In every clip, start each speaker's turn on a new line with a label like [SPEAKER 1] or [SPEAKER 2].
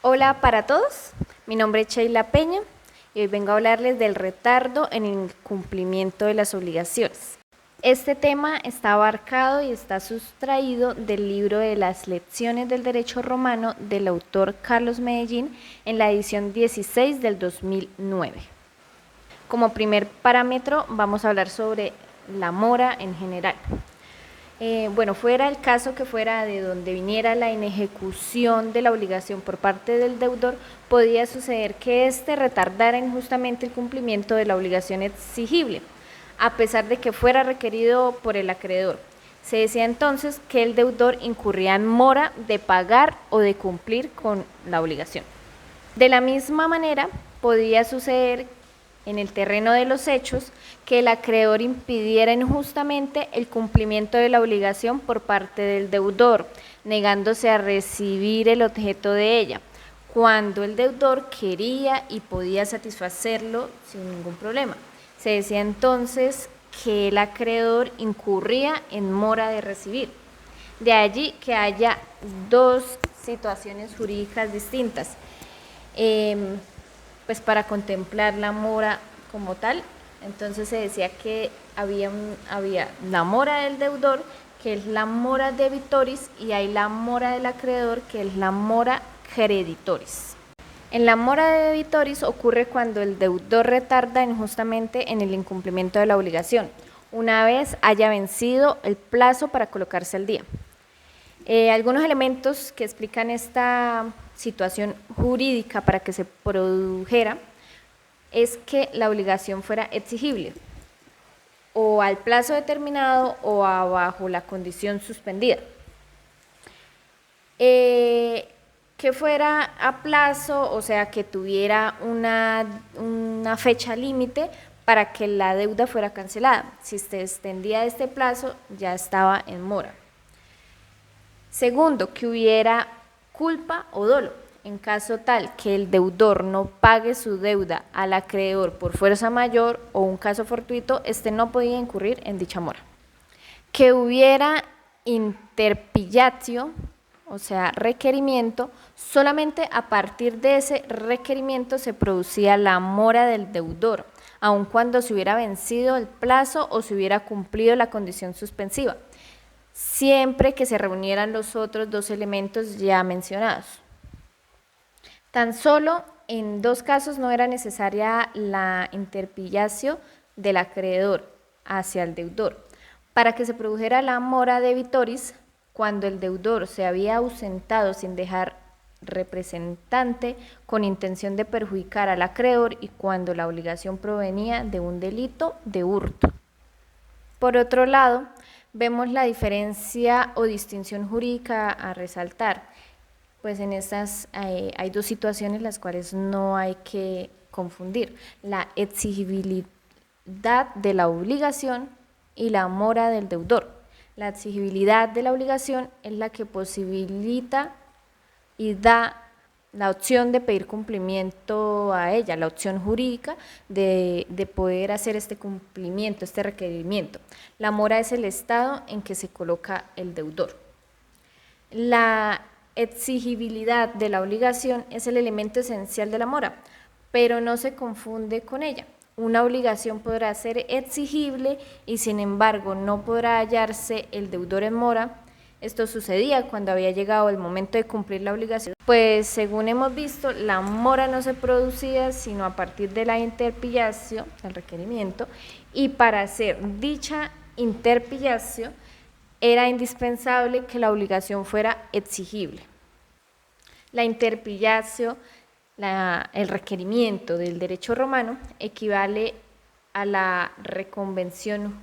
[SPEAKER 1] Hola para todos, mi nombre es Sheila Peña y hoy vengo a hablarles del retardo en el cumplimiento de las obligaciones. Este tema está abarcado y está sustraído del libro de las lecciones del derecho romano del autor Carlos Medellín en la edición 16 del 2009. Como primer parámetro vamos a hablar sobre la mora en general. Fuera el caso que fuera de donde viniera la inejecución de la obligación por parte del deudor, podía suceder que éste retardara injustamente el cumplimiento de la obligación exigible, a pesar de que fuera requerido por el acreedor. Se decía entonces que el deudor incurría en mora de pagar o de cumplir con la obligación. De la misma manera, podía suceder en el terreno de los hechos que el acreedor impidiera injustamente el cumplimiento de la obligación por parte del deudor, negándose a recibir el objeto de ella, cuando el deudor quería y podía satisfacerlo sin ningún problema. Se decía entonces que el acreedor incurría en mora de recibir. De allí que haya dos situaciones jurídicas distintas. Para contemplar la mora como tal, entonces se decía que había la mora del deudor, que es la mora debitoris, y hay la mora del acreedor, que es la mora creditoris. En la mora de debitoris ocurre cuando el deudor retarda injustamente en el incumplimiento de la obligación, una vez haya vencido el plazo para colocarse al día. Algunos elementos que explican esta situación jurídica para que se produjera es que la obligación fuera exigible o al plazo determinado o bajo la condición suspendida. Que fuera a plazo, o sea, que tuviera una fecha límite para que la deuda fuera cancelada. Si se extendía este plazo, ya estaba en mora. Segundo, que hubiera culpa o dolo. En caso tal que el deudor no pague su deuda al acreedor por fuerza mayor o un caso fortuito, este no podía incurrir en dicha mora. Que hubiera interpillatio, o sea, requerimiento, solamente a partir de ese requerimiento se producía la mora del deudor, aun cuando se hubiera vencido el plazo o se hubiera cumplido la condición suspensiva, siempre que se reunieran los otros dos elementos ya mencionados. Tan solo en dos casos no era necesaria la interpillatio del acreedor hacia el deudor. Para que se produjera la mora debitoris, cuando el deudor se había ausentado sin dejar representante con intención de perjudicar al acreedor y cuando la obligación provenía de un delito de hurto. Por otro lado, vemos la diferencia o distinción jurídica a resaltar. Pues en estas hay dos situaciones las cuales no hay que confundir: la exigibilidad de la obligación y la mora del deudor. La exigibilidad de la obligación es la que posibilita y da la opción de pedir cumplimiento a ella, la opción jurídica de poder hacer este cumplimiento, este requerimiento. La mora es el estado en que se coloca el deudor. La exigibilidad de la obligación es el elemento esencial de la mora, pero no se confunde con ella. Una obligación podrá ser exigible y sin embargo no podrá hallarse el deudor en mora. Esto sucedía cuando había llegado el momento de cumplir la obligación, pues según hemos visto, la mora no se producía sino a partir de la interpillatio, el requerimiento, y para hacer dicha interpillatio era indispensable que la obligación fuera exigible. La interpillatio, el requerimiento del derecho romano, equivale a la reconvención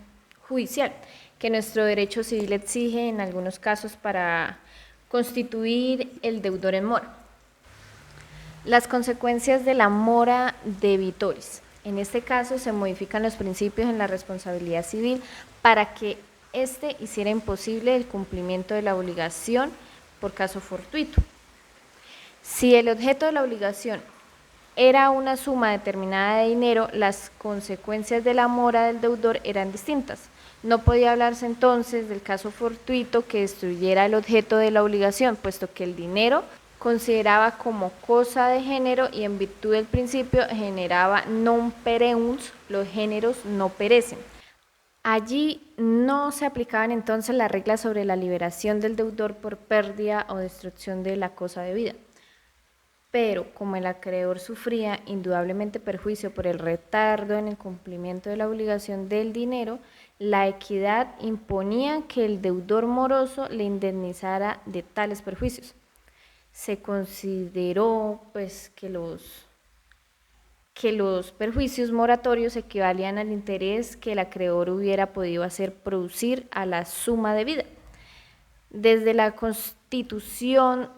[SPEAKER 1] judicial, que nuestro derecho civil exige en algunos casos para constituir el deudor en mora. Las consecuencias de la mora debitoris. En este caso se modifican los principios en la responsabilidad civil para que éste hiciera imposible el cumplimiento de la obligación por caso fortuito. Si el objeto de la obligación era una suma determinada de dinero, las consecuencias de la mora del deudor eran distintas. No podía hablarse entonces del caso fortuito que destruyera el objeto de la obligación, puesto que el dinero consideraba como cosa de género y en virtud del principio generaba non pereunt, los géneros no perecen. Allí no se aplicaban entonces las reglas sobre la liberación del deudor por pérdida o destrucción de la cosa debida. Pero como el acreedor sufría indudablemente perjuicio por el retardo en el cumplimiento de la obligación del dinero, la equidad imponía que el deudor moroso le indemnizara de tales perjuicios. Se consideró pues que los perjuicios moratorios equivalían al interés que el acreedor hubiera podido hacer producir a la suma debida. Desde la constitución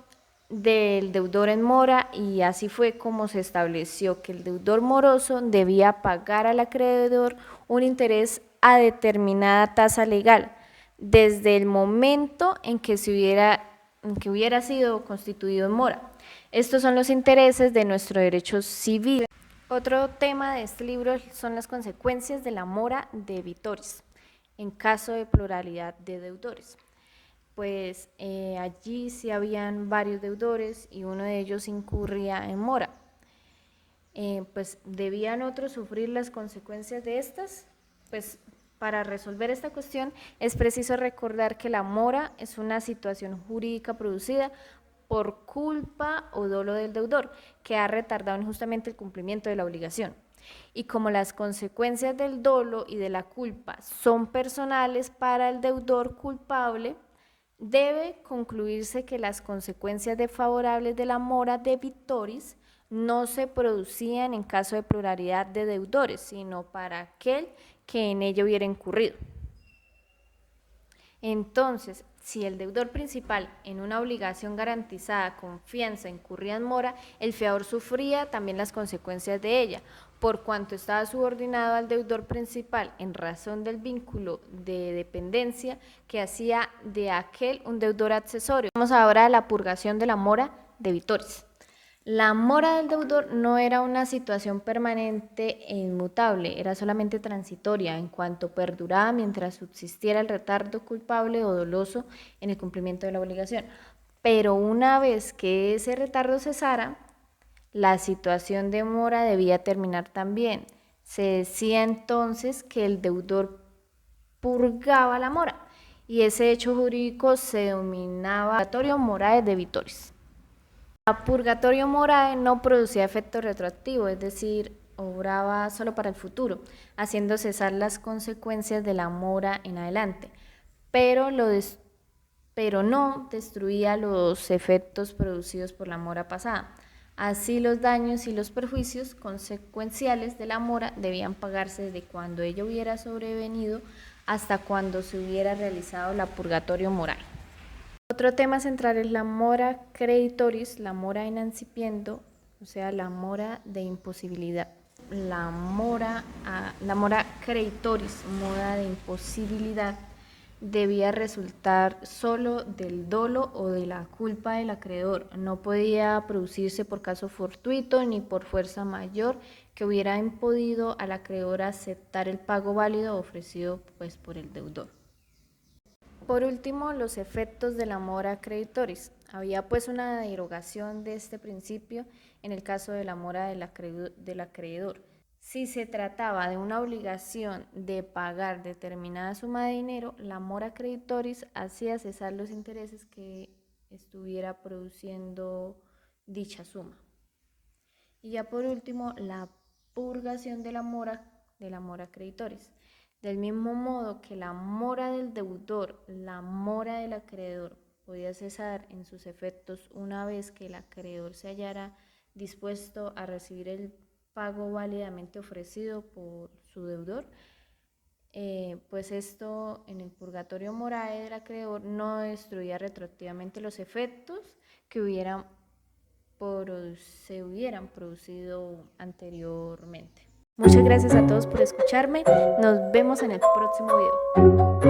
[SPEAKER 1] del deudor en mora, y así fue como se estableció que el deudor moroso debía pagar al acreedor un interés a determinada tasa legal, desde el momento en que hubiera sido constituido en mora. Estos son los intereses de nuestro derecho civil. Otro tema de este libro son las consecuencias de la mora debitoris en caso de pluralidad de deudores. Pues allí sí habían varios deudores y uno de ellos incurría en mora. Pues debían otros sufrir las consecuencias de estas. Pues para resolver esta cuestión es preciso recordar que la mora es una situación jurídica producida por culpa o dolo del deudor, que ha retardado injustamente el cumplimiento de la obligación. Y como las consecuencias del dolo y de la culpa son personales para el deudor culpable, debe concluirse que las consecuencias desfavorables de la mora debitoris no se producían en caso de pluralidad de deudores, sino para aquel que en ello hubiera incurrido. Entonces, si el deudor principal en una obligación garantizada confianza incurría en mora, el fiador sufría también las consecuencias de ella, por cuanto estaba subordinado al deudor principal en razón del vínculo de dependencia que hacía de aquel un deudor accesorio. Vamos ahora a la purgación de la mora debitoris. La mora del deudor no era una situación permanente e inmutable, era solamente transitoria en cuanto perduraba mientras subsistiera el retardo culpable o doloso en el cumplimiento de la obligación. Pero una vez que ese retardo cesara, la situación de mora debía terminar también. Se decía entonces que el deudor purgaba la mora y ese hecho jurídico se denominaba purgatorio morae debitoris. La purgatorio morae no producía efecto retroactivo, es decir, obraba solo para el futuro, haciendo cesar las consecuencias de la mora en adelante, pero no destruía los efectos producidos por la mora pasada. Así los daños y los perjuicios consecuenciales de la mora debían pagarse desde cuando ello hubiera sobrevenido hasta cuando se hubiera realizado la purgatorio morae. Otro tema central es la mora creditoris, la mora in ancipiendo, o sea, la mora de imposibilidad. La mora creditoris, mora de imposibilidad, debía resultar solo del dolo o de la culpa del acreedor. No podía producirse por caso fortuito ni por fuerza mayor que hubiera impedido al acreedor aceptar el pago válido ofrecido pues, por el deudor. Por último, los efectos de la mora creditoris. Había pues una derogación de este principio en el caso de la mora del acreedor. Si se trataba de una obligación de pagar determinada suma de dinero, la mora creditoris hacía cesar los intereses que estuviera produciendo dicha suma. Y ya por último, la purgación de la mora creditoris. Del mismo modo que la mora del deudor, la mora del acreedor podía cesar en sus efectos una vez que el acreedor se hallara dispuesto a recibir el pago válidamente ofrecido por su deudor, pues esto en el purgatorio morae del acreedor no destruía retroactivamente los efectos que se hubieran producido anteriormente. Muchas gracias a todos por escucharme. Nos vemos en el próximo video.